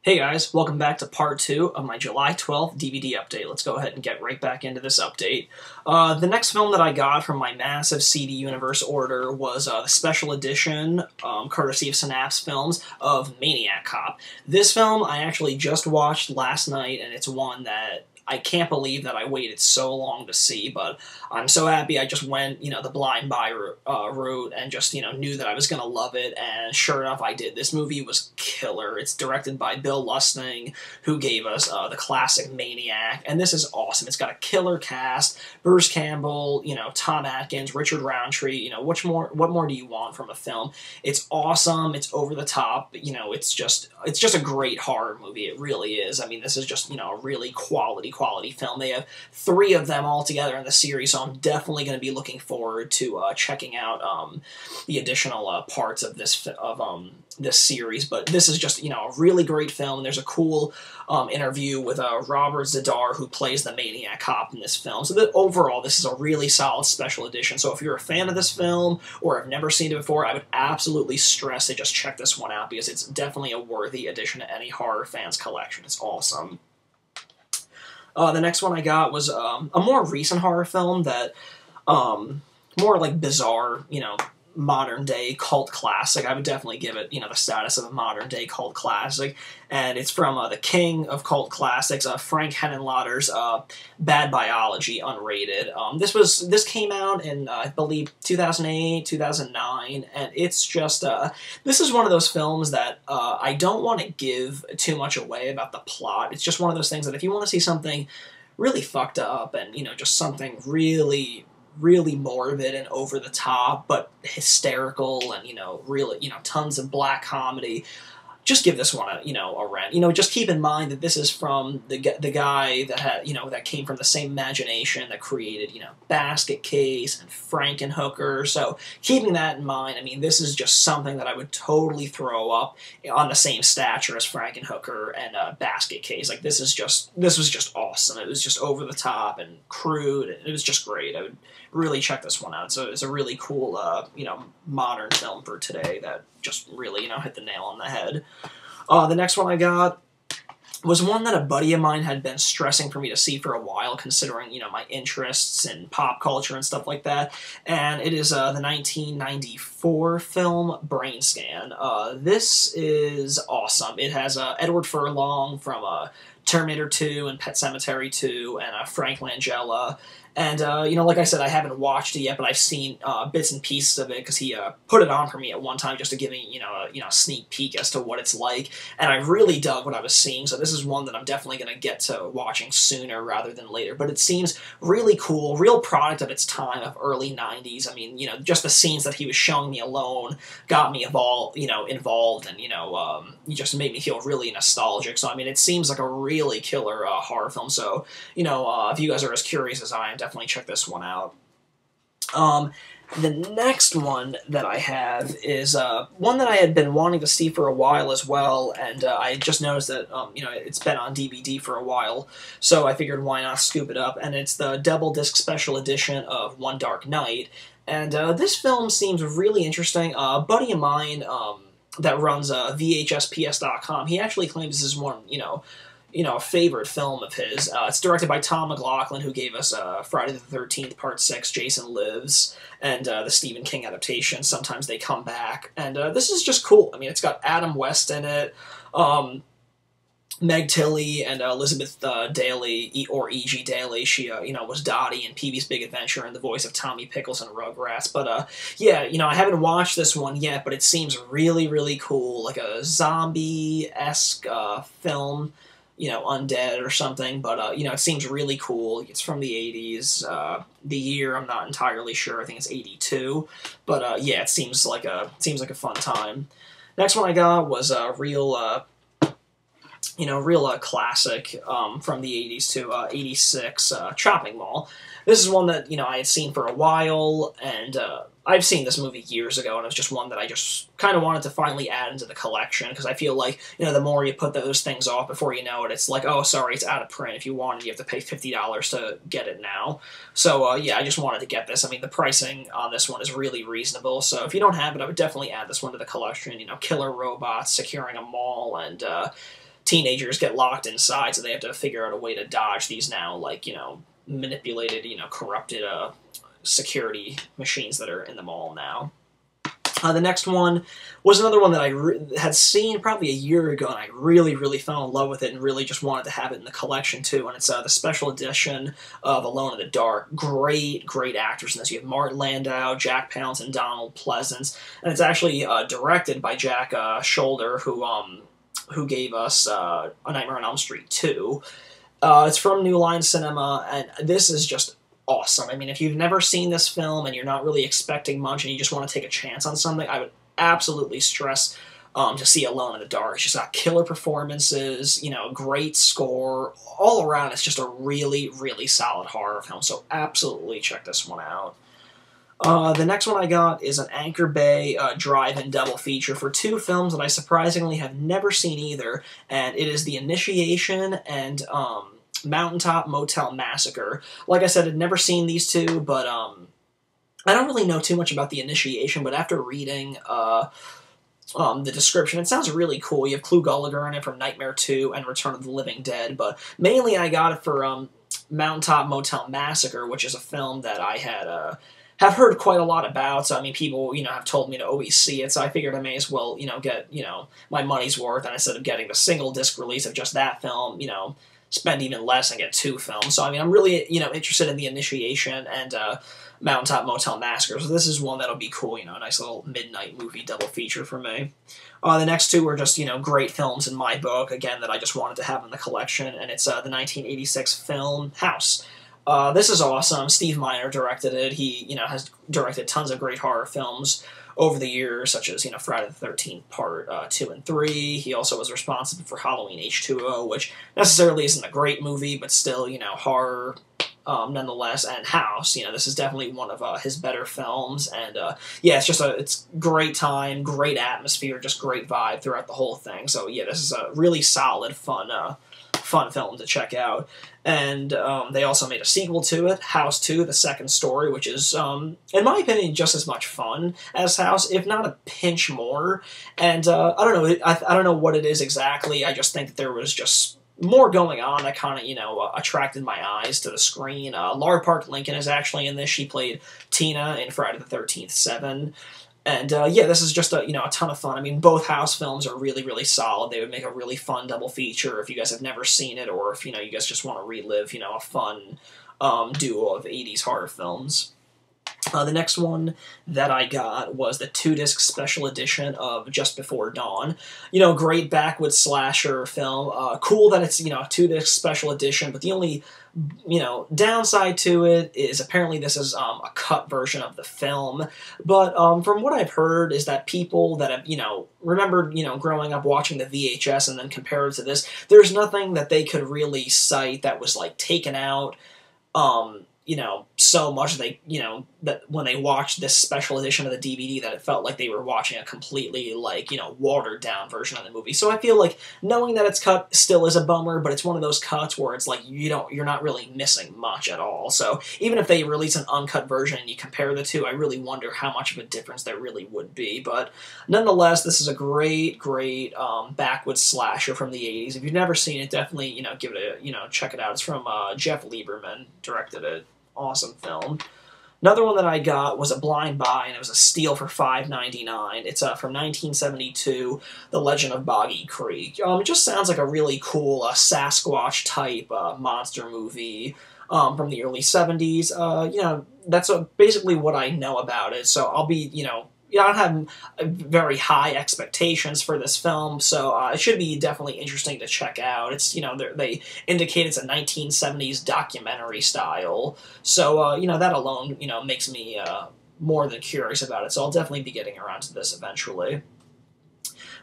Hey guys, welcome back to part 2 of my July 12th DVD update. Let's go ahead and get right back into this update. The next film that I got from my massive CD Universe order was the special edition, courtesy of Synapse Films, of Maniac Cop. This film I actually just watched last night, and it's one that I can't believe that I waited so long to see, but I'm so happy I just went, the blind buy route and just, knew that I was going to love it, and sure enough, I did. This movie was killer. It's directed by Bill Lustig, who gave us the classic Maniac, and this is awesome. It's got a killer cast, Bruce Campbell, Tom Atkins, Richard Roundtree, what more do you want from a film? It's awesome, it's over the top, it's just a great horror movie, it really is. I mean, this is just, a really quality film. They have 3 of them all together in the series, so I'm definitely going to be looking forward to checking out the additional parts of this series. But this is just a really great film. There's a cool interview with Robert Zadar, who plays the Maniac Cop in this film. So that overall, this is a really solid special edition. So if you're a fan of this film or have never seen it before, I would absolutely stress to just check this one out, because it's definitely a worthy addition to any horror fan's collection. It's awesome. The next one I got was a more recent horror film that, more like bizarre, modern-day cult classic. I would definitely give it, the status of a modern-day cult classic, and it's from the king of cult classics, Frank Henenlotter's Bad Biology, Unrated. This came out in, I believe, 2008, 2009, and it's just, this is one of those films that I don't want to give too much away about the plot. It's just one of those things that if you want to see something really fucked up and, just something really morbid and over the top, but hysterical, and really, tons of black comedy, just give this one a rent. Just keep in mind that this is from the guy that had, that came from the same imagination that created, Basket Case and Frankenhooker. So keeping that in mind, I mean, this is just something that I would totally throw up on the same stature as Frankenhooker and Basket Case. Like, this was just awesome. It was just over the top and crude, and it was just great. I would really check this one out. So it's a really cool, modern film for today that just really, hit the nail on the head. The next one I got was one that a buddy of mine had been stressing for me to see for a while, considering, my interests in pop culture and stuff like that, and it is the 1994 film Brainscan. This is awesome. It has Edward Furlong from Terminator 2 and Pet Sematary 2, and Frank Langella. And, like I said, I haven't watched it yet, but I've seen bits and pieces of it, because he put it on for me at one time just to give me, a sneak peek as to what it's like. And I really dug what I was seeing, so this is one that I'm definitely going to get to watching sooner rather than later. But it seems really cool, real product of its time, of early 90s. I mean, just the scenes that he was showing me alone got me involved, and, it just made me feel really nostalgic. So, I mean, it seems like a really killer horror film. So, if you guys are as curious as I am, definitely check this one out. The next one that I have is one that I had been wanting to see for a while as well, and I just noticed that, it's been on DVD for a while, so I figured why not scoop it up, and it's the double disc special edition of One Dark Night, and this film seems really interesting. A buddy of mine that runs VHSPS.com, he actually claims this is one, a favorite film of his. It's directed by Tom McLaughlin, who gave us Friday the 13th, Part 6, Jason Lives, and the Stephen King adaptation, Sometimes They Come Back. And this is just cool. I mean, it's got Adam West in it, Meg Tilly, and Elizabeth Daly, or E.G. Daly. She, was Dottie in Pee-wee's Big Adventure, and the voice of Tommy Pickles in Rugrats. But, yeah, I haven't watched this one yet, but it seems really, really cool. Like a zombie-esque film. Undead or something, but, it seems really cool. It's from the 80s. The year, I'm not entirely sure. I think it's 82. But, yeah, it seems like a fun time. Next one I got was a real classic from the 80s to 86, Chopping Mall. This is one that, I had seen for a while, and I've seen this movie years ago, and it was just one that I just kind of wanted to finally add into the collection, because I feel like, the more you put those things off, before you know it, it's like, oh, sorry, it's out of print. If you want it, you have to pay $50 to get it now. So, yeah, I just wanted to get this. I mean, the pricing on this one is really reasonable, so if you don't have it, I would definitely add this one to the collection. Killer robots securing a mall, and teenagers get locked inside, so they have to figure out a way to dodge these now, like, manipulated, corrupted security machines that are in the mall now. The next one was another one that I had seen probably a year ago, and I really, really fell in love with it and really just wanted to have it in the collection, too. And it's the special edition of Alone in the Dark. Great, great actors in this. You have Martin Landau, Jack Palance, and Donald Pleasance. And it's actually directed by Jack Scholder, who gave us A Nightmare on Elm Street 2. It's from New Line Cinema, and this is just awesome. I mean, if you've never seen this film and you're not really expecting much and you just want to take a chance on something, I would absolutely stress to see Alone in the Dark. It's just got killer performances, great score. All around, it's just a really, really solid horror film, so absolutely check this one out. The next one I got is an Anchor Bay drive-in double feature for two films that I surprisingly have never seen either, and it is The Initiation and Mountaintop, Motel, Massacre. Like I said, I'd never seen these two, but I don't really know too much about The Initiation, but after reading the description, it sounds really cool. You have Clu Gulager in it from Nightmare 2 and Return of the Living Dead, but mainly I got it for Mountaintop, Motel, Massacre, which is a film that I have heard quite a lot about. So, I mean, people, have told me to always see it, so I figured I may as well, get, my money's worth, and instead of getting the single disc release of just that film, spend even less and get two films. So, I mean, I'm really, interested in The Initiation and Mountaintop, Motel, Massacre. So this is one that'll be cool, a nice little midnight movie double feature for me. The next two are just, great films in my book, again, that I just wanted to have in the collection, and it's the 1986 film House. This is awesome. Steve Miner directed it. He, has directed tons of great horror films over the years, such as, Friday the 13th Part 2 and 3. He also was responsible for Halloween H2O, which necessarily isn't a great movie, but still, horror nonetheless. And House, this is definitely one of his better films. And, yeah, it's great time, great atmosphere, just great vibe throughout the whole thing. So, yeah, this is a really solid, fun film to check out. And they also made a sequel to it, House 2, The Second Story, which is, in my opinion, just as much fun as House, if not a pinch more. And I don't know, I don't know what it is exactly. I just think that there was just more going on that kind of, attracted my eyes to the screen. Laura Park Lincoln is actually in this. She played Tina in Friday the 13th 7. And, yeah, this is just a ton of fun. I mean, both House films are really, really solid. They would make a really fun double feature if you guys have never seen it, or if, you guys just want to relive, a fun duo of 80s horror films. The next one that I got was the 2-disc special edition of Just Before Dawn. Great backwoods slasher film. Cool that it's, a 2-disc special edition, but the only downside to it is apparently this is a cut version of the film. But from what I've heard is that people that have, remembered, growing up watching the VHS and then compared to this, there's nothing that they could really cite that was, like, taken out, so much that when they watched this special edition of the DVD that it felt like they were watching a completely, watered down version of the movie. So I feel like knowing that it's cut still is a bummer, but it's one of those cuts where it's like you're not really missing much at all. So even if they release an uncut version and you compare the two, I really wonder how much of a difference there really would be. But nonetheless, this is a great, great backwoods slasher from the 80s. If you've never seen it, definitely, give it a, check it out. It's from Jeff Lieberman, directed it. Awesome film. Another one that I got was a blind buy, and it was a steal for $5.99. It's from 1972, The Legend of Boggy Creek. It just sounds like a really cool Sasquatch-type monster movie from the early 70s. That's basically what I know about it, so I'll be, I don't have very high expectations for this film, so it should be definitely interesting to check out. It's, they indicate it's a 1970s documentary style, so, that alone, makes me more than curious about it, so I'll definitely be getting around to this eventually.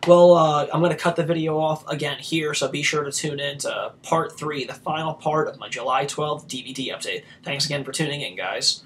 Well, I'm going to cut the video off again here, so be sure to tune in to Part 3, the final part of my July 12th DVD update. Thanks again for tuning in, guys.